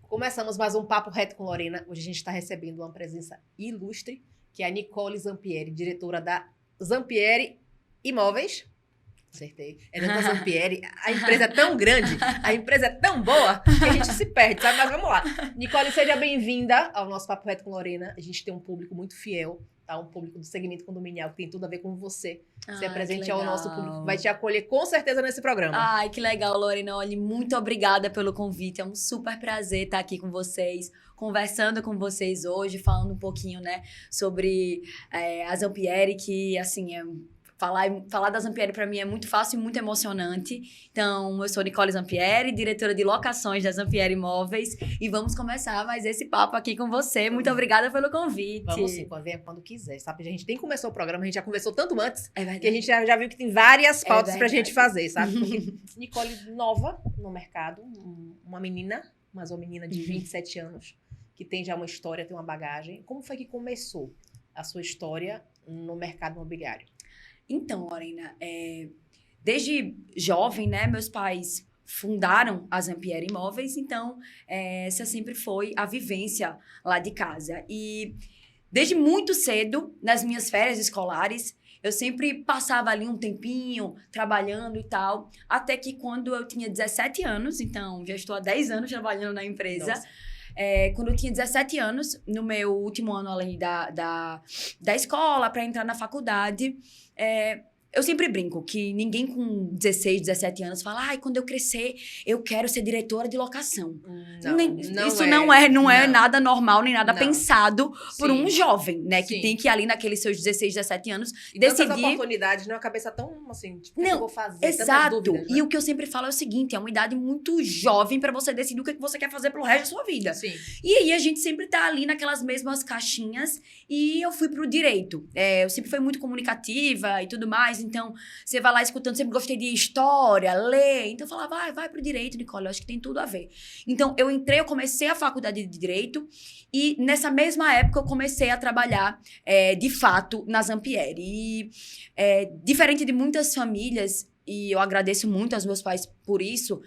Começamos mais um Papo Reto com Lorena. Hoje a gente está recebendo uma presença ilustre, que é a Nicole Zampieri, diretora da Zampieri Imóveis. Acertei. É da Zampieri. A empresa é tão grande, a empresa é tão boa, que a gente se perde, sabe? Mas vamos lá. Nicole, seja bem-vinda ao nosso Papo Reto com Lorena. A gente tem um público muito fiel, tá? Um público do segmento condominial, que tem tudo a ver com você. Ser presente ao nosso público, vai te acolher com certeza nesse programa. Ai, que legal, Lorena. Olha, muito obrigada pelo convite. É um super prazer estar aqui com vocês, conversando com vocês hoje, falando um pouquinho, né, sobre a Zampieri, que, assim, falar da Zampieri para mim é muito fácil e muito emocionante. Então, eu sou Nicole Zampieri, diretora de locações da Zampieri Imóveis, e vamos começar mais esse papo aqui com você. Muito obrigada pelo convite. Vamos sim, quando quiser, sabe? A gente nem começou o programa, a gente já conversou tanto antes, É verdade. que a gente já viu que tem várias pautas pra gente fazer, sabe? Porque Nicole, nova no mercado, uma menina, mas uma menina de 27 anos, que tem já uma história, tem uma bagagem. Como foi que começou a sua história no mercado imobiliário? Então, Lorena, desde jovem, né, meus pais fundaram a Zampieri Imóveis, então essa sempre foi a vivência lá de casa. E desde muito cedo, nas minhas férias escolares, eu sempre passava ali um tempinho trabalhando e tal, até que quando eu tinha 17 anos, então já estou há 10 anos trabalhando na empresa. Nossa. Quando eu tinha 17 anos, no meu último ano além da escola, para entrar na faculdade, eu sempre brinco que ninguém com 16, 17 anos fala, ai, quando eu crescer, eu quero ser diretora de locação. Isso não é nada normal, nem nada pensado por um jovem, né? Que tem que ir ali naqueles seus 16, 17 anos E decidir... tantas oportunidades, não é uma cabeça tão assim, tipo, o que eu vou fazer? Exato. Tantas dúvidas, né? E o que eu sempre falo é o seguinte, é uma idade muito jovem pra você decidir o que você quer fazer pelo resto da sua vida. Sim. E aí a gente sempre tá ali naquelas mesmas caixinhas e eu fui pro direito. Eu sempre fui muito comunicativa e tudo mais, então você vai lá escutando, sempre gostei de história, ler, então eu falava, vai pro direito, Nicole, eu acho que tem tudo a ver. Então eu comecei a faculdade de direito e nessa mesma época eu comecei a trabalhar de fato na Zampieri. E diferente de muitas famílias, e eu agradeço muito aos meus pais por isso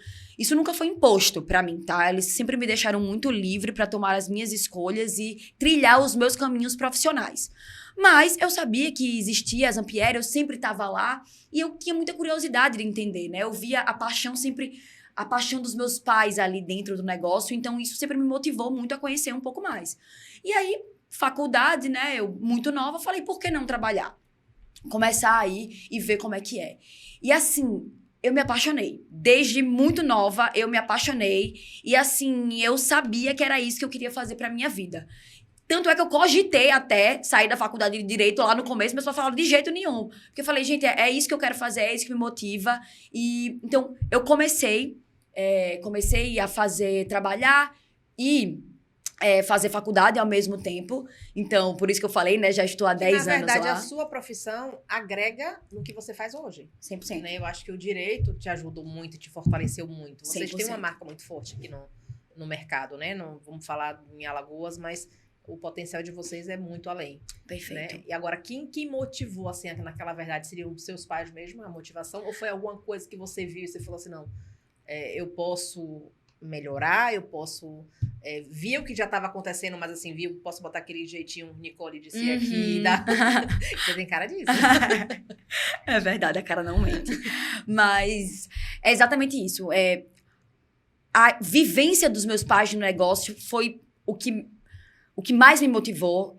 nunca foi imposto pra mim, tá? Eles sempre me deixaram muito livre pra tomar as minhas escolhas e trilhar os meus caminhos profissionais. Mas eu sabia que existia a Zampieri, eu sempre estava lá e eu tinha muita curiosidade de entender, né? Eu via a paixão dos meus pais ali dentro do negócio, então isso sempre me motivou muito a conhecer um pouco mais. E aí, faculdade, né? Eu muito nova, falei, por que não trabalhar? Começar aí e ver como é que é. E assim, eu me apaixonei. Desde muito nova, eu me apaixonei. E assim, eu sabia que era isso que eu queria fazer pra minha vida. Tanto é que eu cogitei até sair da faculdade de Direito lá no começo, mas só falaram de jeito nenhum. Porque eu falei, gente, é isso que eu quero fazer, é isso que me motiva. E então, eu comecei a trabalhar e fazer faculdade ao mesmo tempo. Então, por isso que eu falei, né, já estou há 10 anos lá. Na verdade, a sua profissão agrega no que você faz hoje. 100%. Né? Eu acho que o direito te ajudou muito, te fortaleceu muito. Vocês 100%. têm uma marca muito forte aqui no mercado, né? Não vamos falar em Alagoas, mas o potencial de vocês é muito além. Perfeito. Né? E agora, quem motivou, assim, naquela verdade, seriam os seus pais mesmo, a motivação? Ou foi alguma coisa que você viu e você falou assim, não, eu posso melhorar, eu posso... vi o que já estava acontecendo, mas assim, posso botar aquele jeitinho Nicole de si aqui. Você tem cara disso. É verdade, a cara não mente. Mas é exatamente isso. A vivência dos meus pais no negócio foi o que mais me motivou.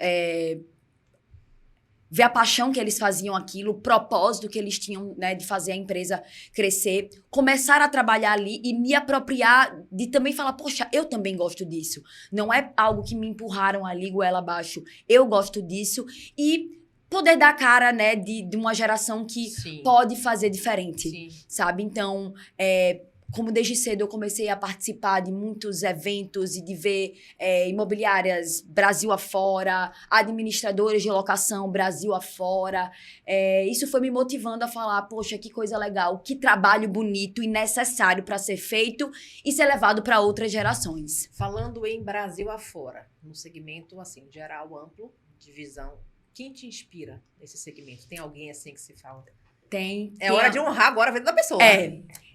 Ver a paixão que eles faziam aquilo, o propósito que eles tinham, né, de fazer a empresa crescer, começar a trabalhar ali e me apropriar de também falar, poxa, eu também gosto disso. Não é algo que me empurraram ali goela abaixo. Eu gosto disso e poder dar cara, né, de uma geração que pode fazer diferente, sabe? Então, como desde cedo eu comecei a participar de muitos eventos e de ver imobiliárias Brasil afora, administradoras de locação Brasil afora, isso foi me motivando a falar, poxa, que coisa legal, que trabalho bonito e necessário para ser feito e ser levado para outras gerações. Falando em Brasil afora, no segmento, assim, geral, amplo, de visão, quem te inspira nesse segmento? Tem alguém assim que se fala? Tem Hora de honrar agora a vida da pessoa.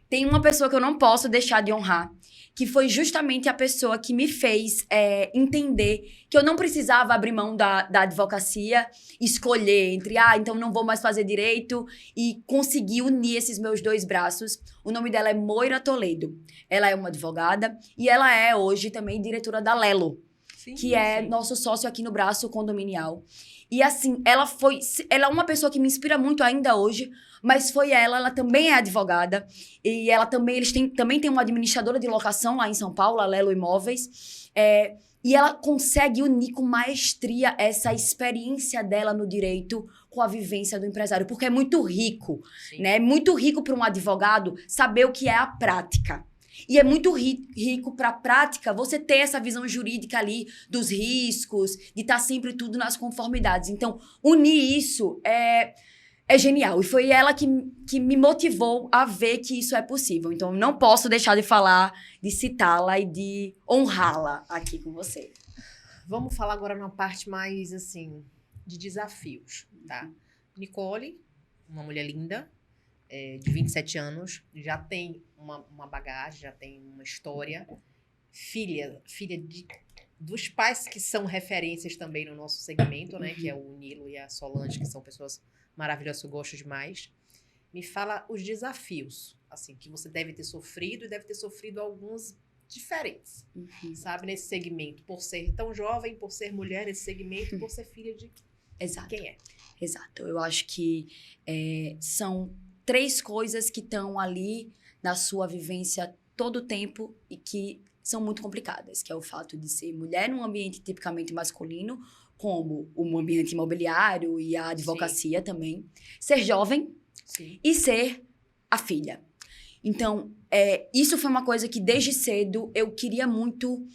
Tem uma pessoa que eu não posso deixar de honrar, que foi justamente a pessoa que me fez entender que eu não precisava abrir mão da advocacia, escolher entre, então não vou mais fazer direito, e conseguir unir esses meus dois braços. O nome dela é Moira Toledo. Ela é uma advogada e ela é hoje também diretora da Lelo, que é nosso sócio aqui no braço condominial. E assim, ela é uma pessoa que me inspira muito ainda hoje, mas foi ela também é advogada, e ela também, também tem uma administradora de locação lá em São Paulo, a Lelo Imóveis, e ela consegue unir com maestria essa experiência dela no direito com a vivência do empresário, porque é muito rico, né? É muito rico para um advogado saber o que é a prática. E é muito rico para a prática você ter essa visão jurídica ali dos riscos, de estar sempre tudo nas conformidades. Então, unir isso é genial. E foi ela que me motivou a ver que isso é possível. Então, não posso deixar de falar, de citá-la e de honrá-la aqui com você. Vamos falar agora numa parte mais, assim, de desafios, tá? Nicole, uma mulher linda, de 27 anos, já tem uma bagagem, já tem uma história. Filha dos pais que são referências também no nosso segmento, né? Que é o Nilo e a Solange, que são pessoas maravilhosas que eu gosto demais. Me fala os desafios, assim, que você deve ter sofrido e deve ter sofrido alguns diferentes, sabe? Nesse segmento, por ser tão jovem, por ser mulher nesse segmento, por ser filha de quem é. Exato. Eu acho que são 3 coisas que estão ali na sua vivência todo o tempo e que são muito complicadas, que é o fato de ser mulher num ambiente tipicamente masculino, como o ambiente imobiliário e a advocacia também, ser jovem e ser a filha. Então, isso foi uma coisa que desde cedo eu queria muito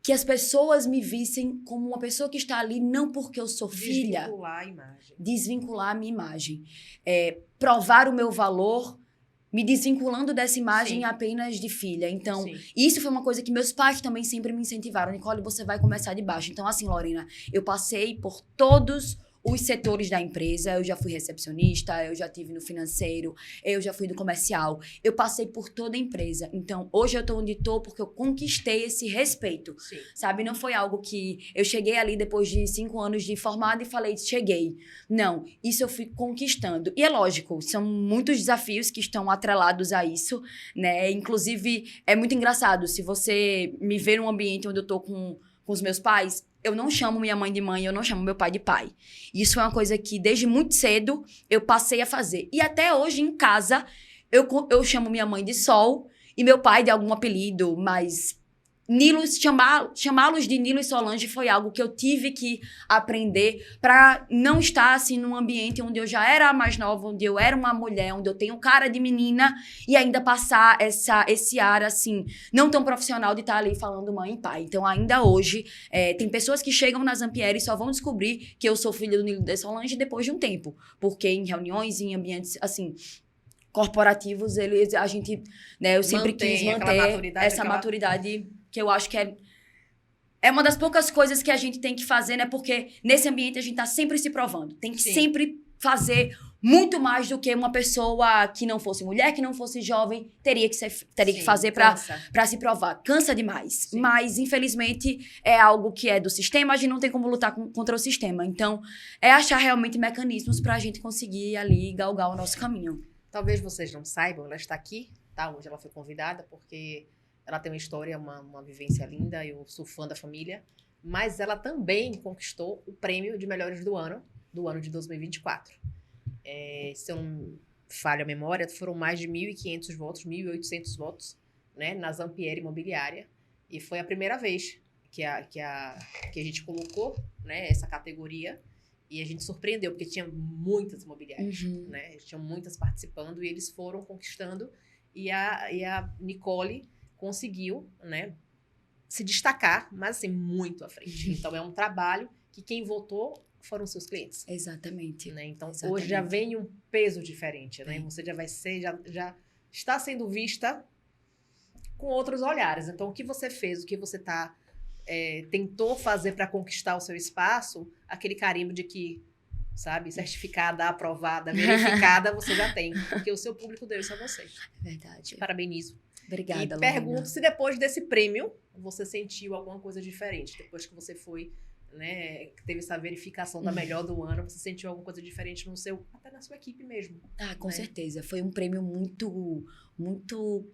que as pessoas me vissem como uma pessoa que está ali não porque eu sou filha. Desvincular a imagem. Desvincular a minha imagem. Provar o meu valor me desvinculando dessa imagem apenas de filha. Então, isso foi uma coisa que meus pais também sempre me incentivaram. Nicole, você vai começar de baixo. Então, assim, Lorena, eu passei por todos os setores da empresa. Eu já fui recepcionista, eu já tive no financeiro, eu já fui do comercial. Eu passei por toda a empresa. Então, hoje eu tô onde tô porque eu conquistei esse respeito, sabe? Não foi algo que eu cheguei ali depois de 5 anos de formada e falei, cheguei. Não, isso eu fui conquistando. E é lógico, são muitos desafios que estão atrelados a isso, né? Inclusive, é muito engraçado. Se você me ver num ambiente onde eu tô com os meus pais, eu não chamo minha mãe de mãe, eu não chamo meu pai de pai. Isso é uma coisa que, desde muito cedo, eu passei a fazer. E até hoje, em casa, eu chamo minha mãe de Sol e meu pai de algum apelido, mas chamá-los de Nilo e Solange foi algo que eu tive que aprender para não estar assim num ambiente onde eu já era a mais nova, onde eu era uma mulher, onde eu tenho cara de menina e ainda passar esse ar assim não tão profissional de estar ali falando mãe e pai. Então ainda hoje tem pessoas que chegam na Zampieri e só vão descobrir que eu sou filha do Nilo e da Solange depois de um tempo, porque em reuniões, em ambientes assim corporativos, a gente, né, eu sempre quis manter essa maturidade que eu acho que é uma das poucas coisas que a gente tem que fazer, né? Porque nesse ambiente a gente tá sempre se provando. Tem que sempre fazer muito mais do que uma pessoa que não fosse mulher, que não fosse jovem, teria que fazer para se provar. Cansa demais. Mas, infelizmente, é algo que é do sistema, a gente não tem como lutar contra o sistema. Então, é achar realmente mecanismos pra gente conseguir ali galgar o nosso caminho. Talvez vocês não saibam, ela está aqui, tá? Hoje ela foi convidada, porque ela tem uma história, uma vivência linda, eu sou fã da família, mas ela também conquistou o prêmio de melhores do ano de 2024. Se eu não falho a memória, foram mais de 1.500 votos, 1.800 votos, né, na Zampieri Imobiliária, e foi a primeira vez que a gente colocou, né, essa categoria, e a gente surpreendeu, porque tinha muitas imobiliárias, né, tinham muitas participando, e eles foram conquistando. e a Nicole conseguiu, né, se destacar, mas assim, muito à frente. Então, é um trabalho que quem votou foram seus clientes. Exatamente. Né? Então, Exatamente. hoje já vem um peso diferente, né? Bem. Você já vai ser, já está sendo vista com outros olhares. Então, o que você fez, o que você tentou fazer para conquistar o seu espaço, aquele carimbo de que, sabe, certificada, aprovada, verificada, você já tem. Porque o seu público deu isso a você. Verdade. Te parabenizo. Obrigada, E Lorena. pergunto se depois desse prêmio, você sentiu alguma coisa diferente. Depois que você foi, né, que teve essa verificação da melhor do ano, você sentiu alguma coisa diferente até na sua equipe mesmo? Ah, com né? certeza. Foi um prêmio muito, muito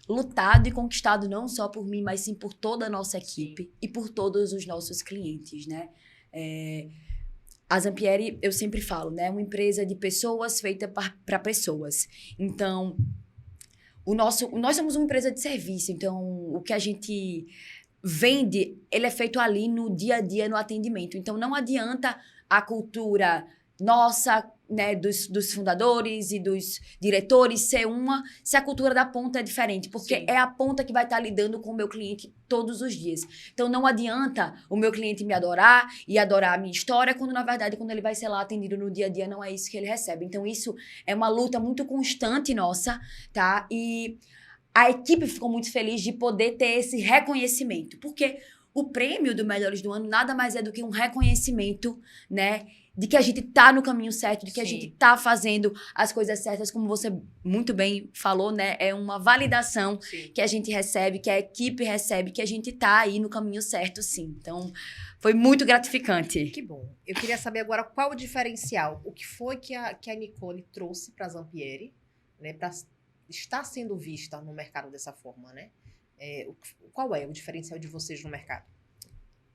lutado e conquistado não só por mim, mas sim por toda a nossa equipe e por todos os nossos clientes, né? A Zampieri, eu sempre falo, né? É uma empresa de pessoas feita para pessoas. Então, nós somos uma empresa de serviço, então o que a gente vende, ele é feito ali no dia a dia, no atendimento. Então, não adianta a cultura nossa, né, dos fundadores e dos diretores ser uma, se a cultura da ponta é diferente, porque Sim. é a ponta que vai estar lidando com o meu cliente todos os dias. Então, não adianta o meu cliente me adorar e adorar a minha história, quando, na verdade, quando ele vai ser lá atendido no dia a dia, não é isso que ele recebe. Então, isso é uma luta muito constante nossa, tá? E a equipe ficou muito feliz de poder ter esse reconhecimento, porque o prêmio do Melhores do Ano nada mais é do que um reconhecimento, né, de que a gente tá no caminho certo, de que a gente tá fazendo as coisas certas, como você muito bem falou, né, é uma validação que a gente recebe, que a equipe recebe, que a gente tá aí no caminho certo, sim. Então, foi muito gratificante. Que bom. Eu queria saber agora qual o diferencial, o que foi que a Nicole trouxe para a Zampieri, né, para estar sendo vista no mercado dessa forma, né? Qual é o diferencial de vocês no mercado?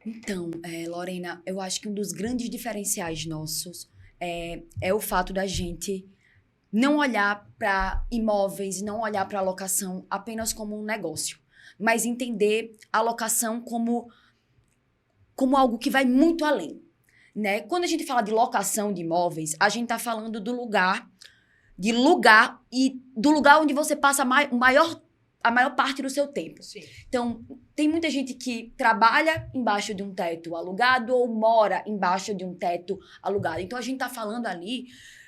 Então, Lorena, eu acho que um dos grandes diferenciais nossos é o fato da gente não olhar para imóveis, não olhar para a locação apenas como um negócio, mas entender a locação como algo que vai muito além, né? Quando a gente fala de locação de imóveis, a gente está falando do lugar e do lugar onde você passa a maior parte do seu tempo. Sim. Então, tem muita gente que trabalha embaixo de um teto alugado ou mora embaixo de um teto alugado. Então, a gente tá falando ali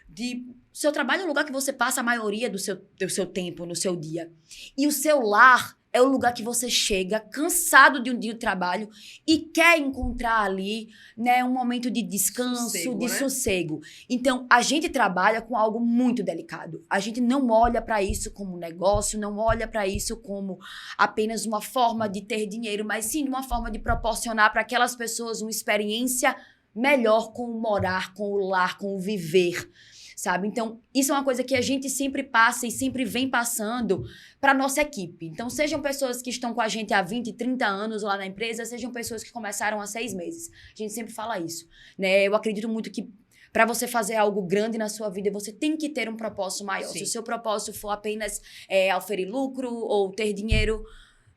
de... Seu trabalho é o lugar que você passa a maioria do seu tempo, no seu dia. E o seu lar é o lugar que você chega cansado de um dia de trabalho e quer encontrar ali, né, um momento de descanso, de sossego. Então, a gente trabalha com algo muito delicado. A gente não olha para isso como um negócio, não olha para isso como apenas uma forma de ter dinheiro, mas sim uma forma de proporcionar para aquelas pessoas uma experiência melhor com o morar, com o lar, com o viver, sabe? Então, isso é uma coisa que a gente sempre passa e sempre vem passando para nossa equipe. Então, sejam pessoas que estão com a gente há 20, 30 anos lá na empresa, sejam pessoas que começaram há 6 meses. A gente sempre fala isso, né? Eu acredito muito que para você fazer algo grande na sua vida, você tem que ter um propósito maior. Sim. Se o seu propósito for apenas auferir lucro ou ter dinheiro,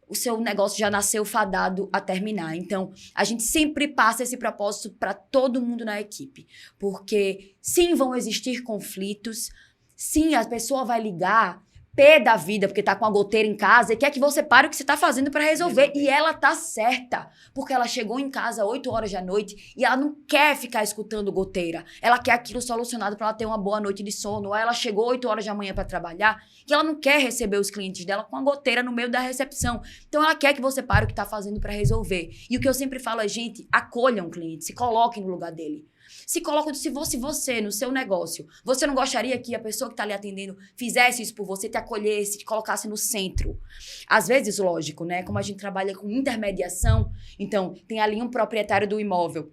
o seu negócio já nasceu fadado a terminar. Então, a gente sempre passa esse propósito para todo mundo na equipe. Porque, sim, vão existir conflitos. Sim, a pessoa vai ligar pé da vida, porque tá com a goteira em casa e quer que você pare o que você tá fazendo para resolver. E ela tá certa, porque ela chegou em casa 8 horas da noite e ela não quer ficar escutando goteira. Ela quer aquilo solucionado para ela ter uma boa noite de sono. Ou ela chegou 8 horas da manhã para trabalhar e ela não quer receber os clientes dela com a goteira no meio da recepção. Então, ela quer que você pare o que tá fazendo para resolver. E o que eu sempre falo é, gente, acolham o cliente, se coloquem no lugar dele. Se coloca, se fosse você no seu negócio, você não gostaria que a pessoa que está ali atendendo fizesse isso por você, te acolhesse, te colocasse no centro? Às vezes, lógico, né? Como a gente trabalha com intermediação, então tem ali um proprietário do imóvel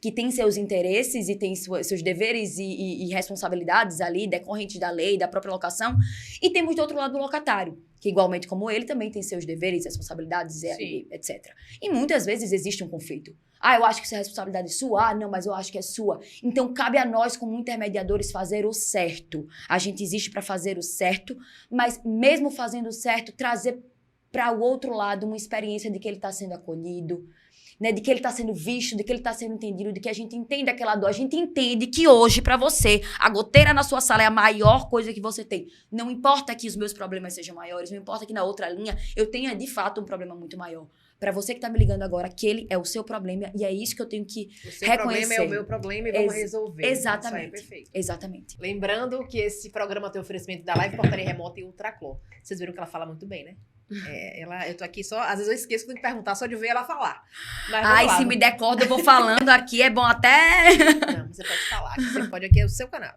que tem seus interesses e tem seus deveres e responsabilidades ali, decorrentes da lei, da própria locação, e temos do outro lado o locatário, que igualmente como ele também tem seus deveres, responsabilidades, etc. E muitas vezes existe um conflito. Ah, eu acho que isso é responsabilidade sua. Ah, não, mas eu acho que é sua. Então, cabe a nós, como intermediadores, fazer o certo. A gente existe para fazer o certo, mas mesmo fazendo o certo, trazer para o outro lado uma experiência de que ele está sendo acolhido, né, de que ele está sendo visto, de que ele está sendo entendido, de que a gente entende aquela dor. A gente entende que hoje, para você, a goteira na sua sala é a maior coisa que você tem. Não importa que os meus problemas sejam maiores, não importa que na outra linha eu tenha, de fato, um problema muito maior. Para você que tá me ligando agora, aquele é o seu problema e é isso que eu tenho que reconhecer. O seu problema é o meu problema e vamos resolver. Exatamente. Isso aí é perfeito. Exatamente. Lembrando que esse programa tem oferecimento da Live Portaria Remota e Ultraclor. Vocês viram que ela fala muito bem, né? Eu tô aqui só... Às vezes eu esqueço de perguntar só de ver ela falar. Mas se me der corda, eu vou falando aqui. É bom até... Não, você pode falar. Você pode aqui, é o seu canal.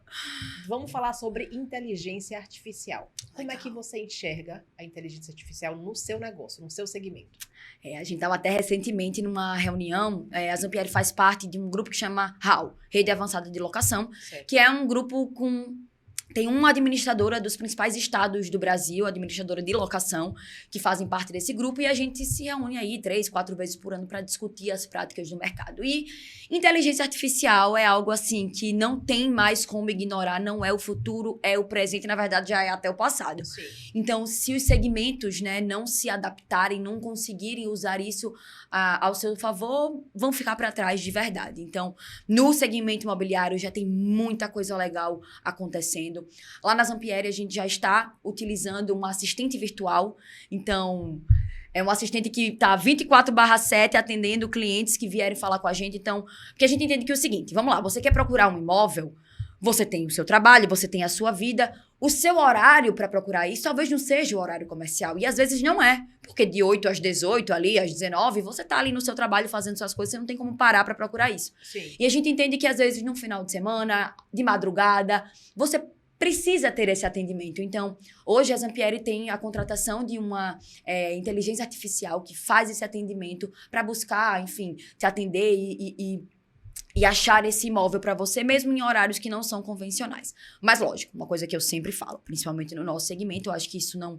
Vamos falar sobre inteligência artificial. Como é que você enxerga a inteligência artificial no seu negócio, no seu segmento? A gente estava até recentemente numa reunião, a Zampieri faz parte de um grupo que chama RAL, Rede Avançada de Locação, certo. Que é um grupo tem uma administradora dos principais estados do Brasil, administradora de locação, que fazem parte desse grupo, e a gente se reúne aí 3, 4 vezes por ano para discutir as práticas do mercado. E inteligência artificial é algo assim que não tem mais como ignorar, não é o futuro, é o presente, na verdade já é até o passado. Sim. Então, se os segmentos, né, não se adaptarem, não conseguirem usar isso ao seu favor, vão ficar para trás de verdade. Então, no segmento imobiliário já tem muita coisa legal acontecendo. Lá na Zampieri, a gente já está utilizando uma assistente virtual. Então, é um assistente que está 24/7 atendendo clientes que vierem falar com a gente. Então, porque a gente entende que é o seguinte, vamos lá, você quer procurar um imóvel, você tem o seu trabalho, você tem a sua vida, o seu horário para procurar isso talvez não seja o horário comercial. E às vezes não é, porque de 8 às 18, ali, às 19, você tá ali no seu trabalho fazendo suas coisas, você não tem como parar para procurar isso. Sim. E a gente entende que às vezes no final de semana, de madrugada, você precisa ter esse atendimento. Então, hoje a Zampieri tem a contratação de uma inteligência artificial que faz esse atendimento para buscar, enfim, te atender e achar esse imóvel para você, mesmo em horários que não são convencionais. Mas, lógico, uma coisa que eu sempre falo, principalmente no nosso segmento, eu acho que isso não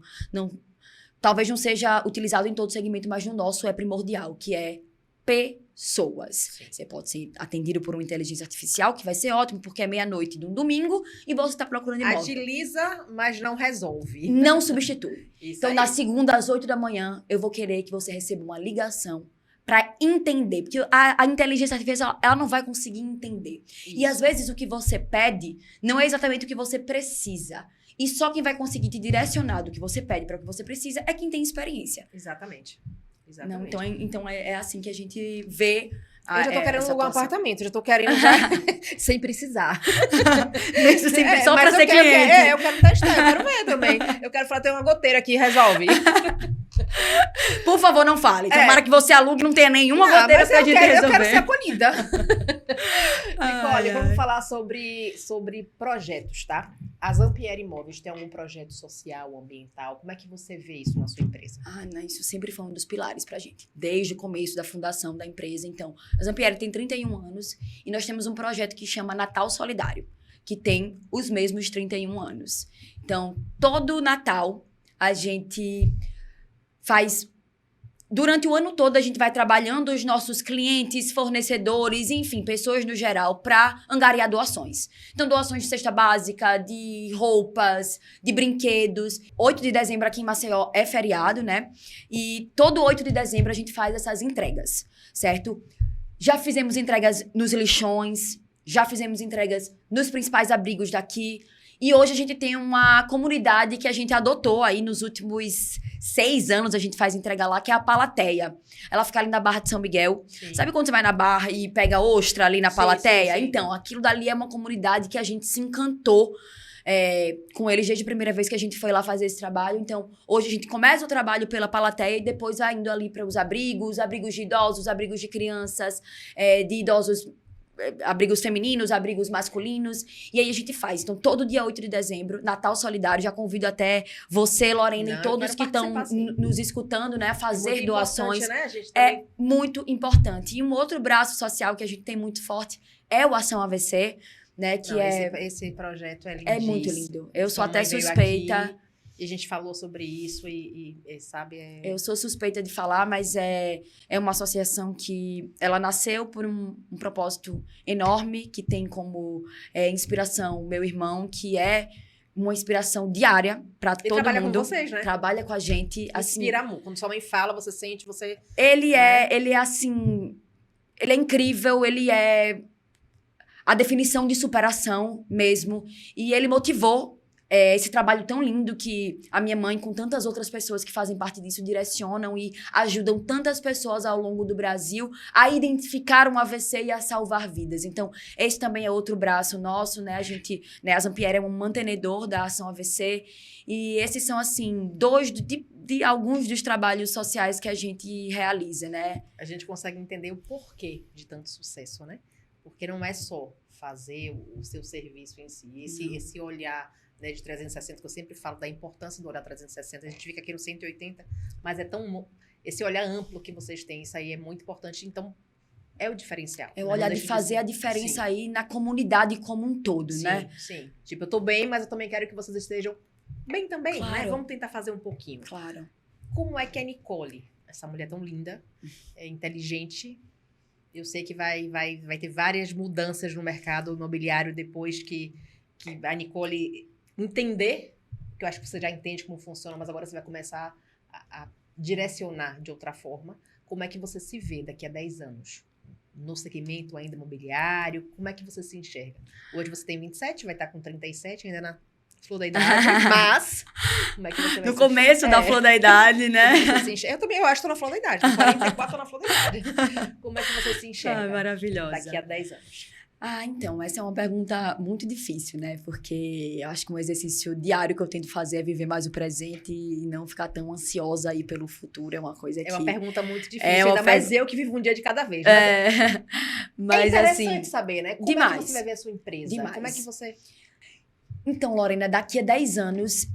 talvez não seja utilizado em todo segmento, mas no nosso é primordial, que é pessoas. Sim. Você pode ser atendido por uma inteligência artificial, que vai ser ótimo, porque é meia-noite de um domingo e você está procurando imóvel. Agiliza, mas não resolve. Não substitui. Então, na segunda, às 8 da manhã, eu vou querer que você receba uma ligação para entender. Porque a inteligência artificial, ela não vai conseguir entender. Isso. E, às vezes, o que você pede não é exatamente o que você precisa. E só quem vai conseguir te direcionar do que você pede para o que você precisa é quem tem experiência. Exatamente. Não, então é assim que a gente vê. Eu já tô querendo alugar um apartamento, já tô querendo já sem precisar. Só pra ser cliente. Eu quero testar, eu quero ver também. Eu quero falar, tem uma goteira aqui, resolve. Por favor, não fale. Tomara que você alugue e não tenha nenhuma goteira pra gente resolver. Eu quero ser acolhida. Nicole, vamos falar sobre projetos, tá? A Zampieri Imóveis tem algum projeto social, ambiental? Como é que você vê isso na sua empresa? Não, isso sempre foi um dos pilares pra gente. Desde o começo da fundação da empresa. Então, a Zampieri tem 31 anos e nós temos um projeto que chama Natal Solidário, que tem os mesmos 31 anos. Então, todo Natal a gente faz... Durante o ano todo, a gente vai trabalhando os nossos clientes, fornecedores, enfim, pessoas no geral, para angariar doações. Então, doações de cesta básica, de roupas, de brinquedos. 8 de dezembro aqui em Maceió é feriado, né? E todo 8 de dezembro a gente faz essas entregas, certo? Já fizemos entregas nos lixões, já fizemos entregas nos principais abrigos daqui. E hoje a gente tem uma comunidade que a gente adotou aí nos últimos 6 anos, a gente faz entrega lá, que é a Palateia. Ela fica ali na Barra de São Miguel. Sim. Sabe quando você vai na Barra e pega ostra ali na Palateia? Sim. Então, aquilo dali é uma comunidade que a gente se encantou com eles desde a primeira vez que a gente foi lá fazer esse trabalho. Então, hoje a gente começa o trabalho pela Palateia e depois vai indo ali para os abrigos de idosos, abrigos de crianças, de idosos... abrigos femininos, abrigos masculinos, e aí a gente faz. Então, todo dia 8 de dezembro, Natal Solidário, já convido até você, Lorena, e todos que estão nos escutando, né, a fazer muito doações. Né? É muito importante. E um outro braço social que a gente tem muito forte é o Ação AVC, né, que esse projeto é lindíssimo. É muito lindo. Eu sou até suspeita... E a gente falou sobre isso sabe... Eu sou suspeita de falar, mas é uma associação que... Ela nasceu por um propósito enorme, que tem como inspiração o meu irmão, que é uma inspiração diária para todo mundo. Trabalha com vocês, né? Trabalha com a gente, assim. Inspira muito. Quando sua mãe fala, você sente, você... Ele é assim, ele é incrível, ele é a definição de superação mesmo. E ele motivou esse trabalho tão lindo que a minha mãe, com tantas outras pessoas que fazem parte disso, direcionam e ajudam tantas pessoas ao longo do Brasil a identificar um AVC e a salvar vidas. Então, esse também é outro braço nosso, né? A gente, né, a Zampieri é um mantenedor da ação AVC. E esses são, assim, dois de alguns dos trabalhos sociais que a gente realiza, né? A gente consegue entender o porquê de tanto sucesso, né? Porque não é só fazer o seu serviço em si, esse olhar, né, de 360, que eu sempre falo da importância do olhar 360, a gente fica aqui no 180, mas esse olhar amplo que vocês têm, isso aí é muito importante, então é o diferencial. É o olhar de fazer a diferença aí na comunidade como um todo, né? Sim, tipo, eu tô bem, mas eu também quero que vocês estejam bem também, Claro. né? Vamos tentar fazer um pouquinho. Claro. Como é que a Nicole, essa mulher tão linda, inteligente, eu sei que vai ter várias mudanças no mercado imobiliário depois que a Nicole entender, que eu acho que você já entende como funciona, mas agora você vai começar a direcionar de outra forma. Como é que você se vê daqui a 10 anos? No segmento ainda imobiliário, como é que você se enxerga? Hoje você tem 27, vai estar com 37, ainda na flor da idade, mas como é que você vai No começo da flor da idade, né? Eu também, eu acho que tô na flor da idade. Com 44, tô na flor da idade. Como é que você se enxerga maravilhosa. daqui a 10 anos? Então, essa é uma pergunta muito difícil, né? Porque eu acho que um exercício diário que eu tento fazer é viver mais o presente e não ficar tão ansiosa aí pelo futuro. É uma coisa que... É uma pergunta muito difícil, ainda mais eu que vivo um dia de cada vez. Mas mas, é interessante assim, saber, né? Como demais. é que você vai ver a sua empresa? Demais. Como é que você... Então, Lorena, daqui a 10 anos,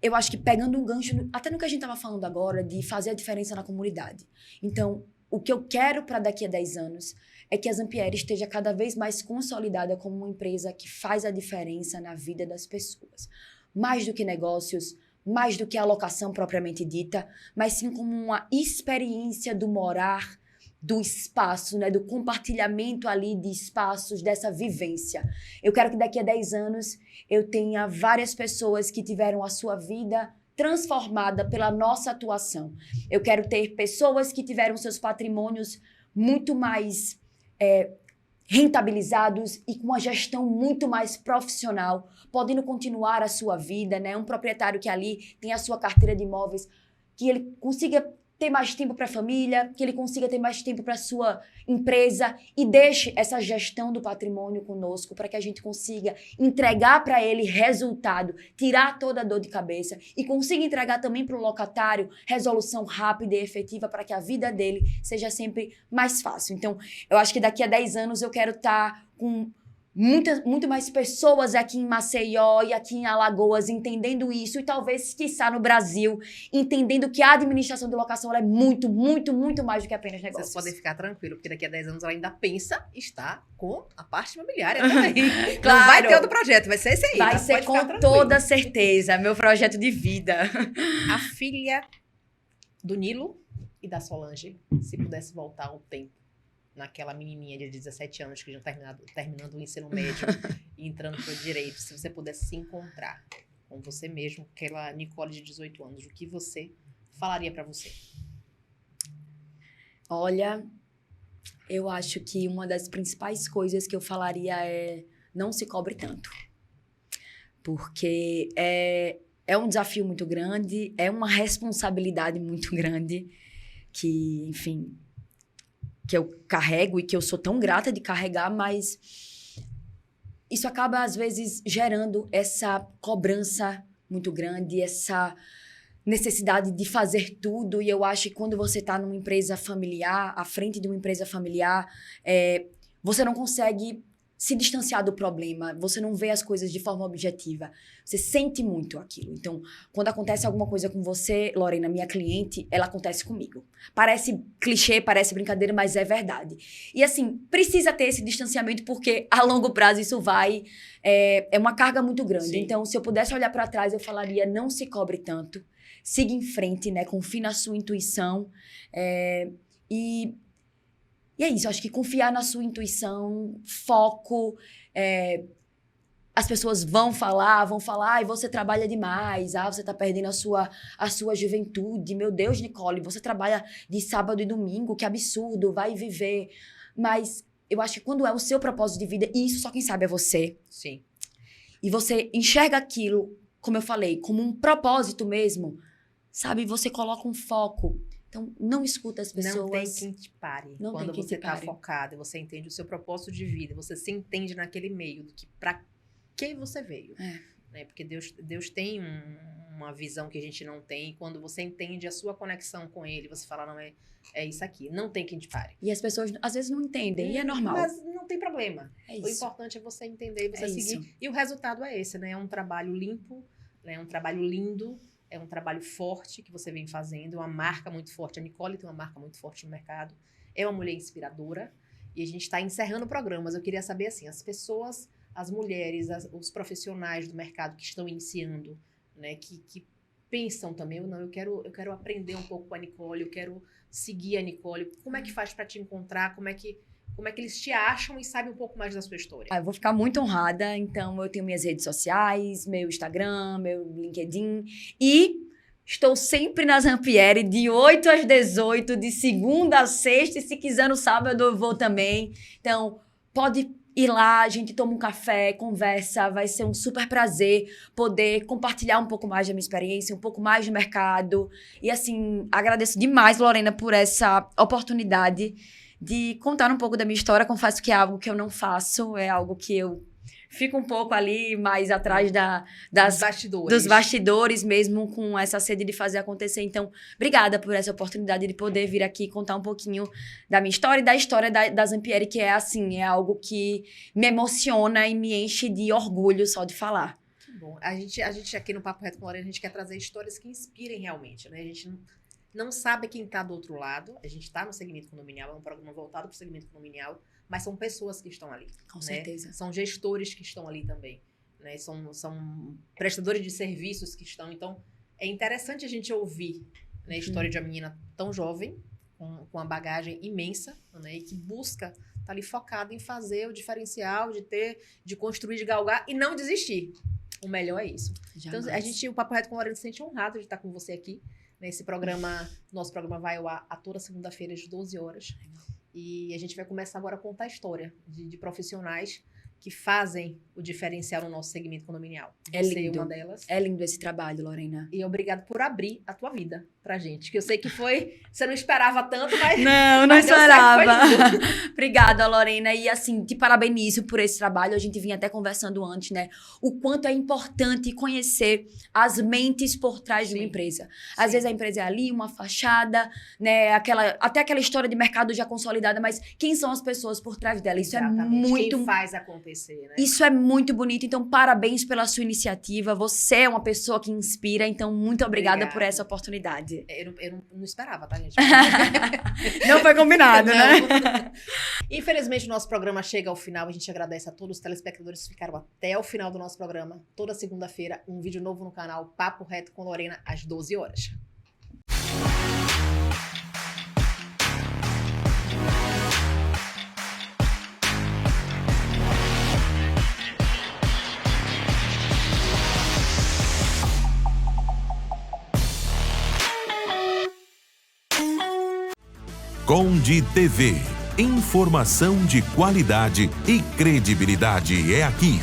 eu acho que pegando um gancho, até no que a gente estava falando agora, de fazer a diferença na comunidade. Então, o que eu quero para daqui a 10 anos é que a Zampieri esteja cada vez mais consolidada como uma empresa que faz a diferença na vida das pessoas. Mais do que negócios, mais do que a alocação propriamente dita, mas sim como uma experiência do morar, do espaço, né, do compartilhamento ali de espaços, dessa vivência. Eu quero que daqui a 10 anos eu tenha várias pessoas que tiveram a sua vida transformada pela nossa atuação. Eu quero ter pessoas que tiveram seus patrimônios muito mais rentabilizados e com uma gestão muito mais profissional, podendo continuar a sua vida, né? Um proprietário que ali tem a sua carteira de imóveis, que ele consiga ter mais tempo para a família, que ele consiga ter mais tempo para a sua empresa e deixe essa gestão do patrimônio conosco para que a gente consiga entregar para ele resultado, tirar toda a dor de cabeça e consiga entregar também para o locatário resolução rápida e efetiva para que a vida dele seja sempre mais fácil. Então, eu acho que daqui a 10 anos eu quero estar com muito mais pessoas aqui em Maceió e aqui em Alagoas entendendo isso e talvez, quiçá, no Brasil, entendendo que a administração de locação ela é muito, muito, muito mais do que apenas negócios. Vocês podem ficar tranquilos, porque daqui a 10 anos ela ainda pensa estar com a parte imobiliária também. Claro. Não vai ter outro projeto, vai ser esse aí. Vai tá? ser Pode ficar com tranquilo. toda certeza, meu projeto de vida. A filha do Nilo e da Solange, se pudesse voltar ao tempo, naquela menininha de 17 anos que já terminando o ensino médio e entrando para o direito, se você pudesse se encontrar com você mesmo, aquela Nicole de 18 anos, o que você falaria para você? Olha, eu acho que uma das principais coisas que eu falaria é não se cobre tanto. Porque é um desafio muito grande, é uma responsabilidade muito grande que, enfim, que eu carrego e que eu sou tão grata de carregar, mas isso acaba, às vezes, gerando essa cobrança muito grande, essa necessidade de fazer tudo. E eu acho que quando você está numa empresa familiar, à frente de uma empresa familiar, você não consegue se distanciar do problema, você não vê as coisas de forma objetiva, você sente muito aquilo. Então, quando acontece alguma coisa com você, Lorena, minha cliente, ela acontece comigo. Parece clichê, parece brincadeira, mas é verdade. E assim, precisa ter esse distanciamento porque a longo prazo isso vai... É uma carga muito grande. Sim. Então, se eu pudesse olhar para trás, eu falaria, não se cobre tanto, siga em frente, né? Confie na sua intuição. E é isso, acho que confiar na sua intuição, foco, as pessoas vão falar, ai, você trabalha demais, você tá perdendo a sua juventude. Meu Deus, Nicole, você trabalha de sábado e domingo, que absurdo, vai viver. Mas eu acho que quando é o seu propósito de vida, e isso só quem sabe é você. Sim. E você enxerga aquilo, como eu falei, como um propósito mesmo, sabe? Você coloca um foco. Então, não escuta as pessoas. Não tem quem te pare. Não Quando tem quem você te tá pare. focado, você entende o seu propósito de vida, você se entende naquele meio, do que pra que você veio. Né? Porque Deus tem uma visão que a gente não tem, e quando você entende a sua conexão com Ele, você fala, não, é isso aqui. Não tem quem te pare. E as pessoas, às vezes, não entendem, e é normal. Mas não tem problema. É O isso. importante é você entender, você É seguir. isso. E o resultado é esse, né? É um trabalho limpo, né? É um trabalho lindo, é um trabalho forte que você vem fazendo, uma marca muito forte. A Nicole tem uma marca muito forte no mercado. É uma mulher inspiradora. E a gente está encerrando o programa, mas eu queria saber, assim, as pessoas, as mulheres, os profissionais do mercado que estão iniciando, né? Que pensam também, eu quero aprender um pouco com a Nicole, eu quero seguir a Nicole. Como é que faz para te encontrar? Como é que eles te acham e sabem um pouco mais da sua história? Eu vou ficar muito honrada, então eu tenho minhas redes sociais, meu Instagram, meu LinkedIn e estou sempre na Zampieri de 8 às 18, de segunda a sexta, e se quiser no sábado eu vou também. Então, pode ir lá, a gente toma um café, conversa, vai ser um super prazer poder compartilhar um pouco mais da minha experiência, um pouco mais do mercado. E assim, agradeço demais, Lorena, por essa oportunidade de contar um pouco da minha história. Confesso que é algo que eu não faço, é algo que eu fico um pouco ali mais atrás dos bastidores mesmo, com essa sede de fazer acontecer. Então, obrigada por essa oportunidade de poder vir aqui contar um pouquinho da minha história e da história da Zampieri, que é assim, é algo que me emociona e me enche de orgulho só de falar. Que bom. A gente aqui no Papo Reto com Lorena, a gente quer trazer histórias que inspirem realmente, né? A gente não sabe quem está do outro lado. A gente está no segmento condominial, é um programa voltado para o segmento condominial, mas são pessoas que estão ali. Com né? certeza. São gestores que estão ali também. Né? São prestadores de serviços que estão. Então, é interessante a gente ouvir, né, a história de uma menina tão jovem, com uma bagagem imensa, né, e que busca estar ali focada em fazer o diferencial, de construir, de galgar e não desistir. O melhor é isso. Jamais. Então, o Papo Reto com Lorena se sente honrado de estar com você aqui. Nesse programa, nosso programa vai ao ar a toda segunda-feira, às 12 horas. E a gente vai começar agora a contar a história de profissionais que fazem o diferencial no nosso segmento condominial. É Você lindo. é uma delas. É lindo esse trabalho, Lorena. E obrigado por abrir a tua vida pra gente. Que eu sei que você não esperava tanto, mas... Não mas deu certo, foi esperava. lindo. Obrigada, Lorena. E assim, te parabenizo por esse trabalho. A gente vinha até conversando antes, né? O quanto é importante conhecer as mentes por trás de uma Sim. empresa. Às Sim. vezes a empresa é ali, uma fachada, né? Até aquela história de mercado já consolidada, mas quem são as pessoas por trás dela? Isso Exatamente. é muito... Quem faz acontecer, né? Isso é muito bonito, então parabéns pela sua iniciativa. Você é uma pessoa que inspira, então muito obrigada por essa oportunidade. Eu não esperava, tá, gente? Não foi combinado, né? Não. Infelizmente, o nosso programa chega ao final. A gente agradece a todos os telespectadores que ficaram até o final do nosso programa. Toda segunda-feira, um vídeo novo no canal Papo Reto com Lorena, às 12 horas. Conde TV. Informação de qualidade e credibilidade é aqui.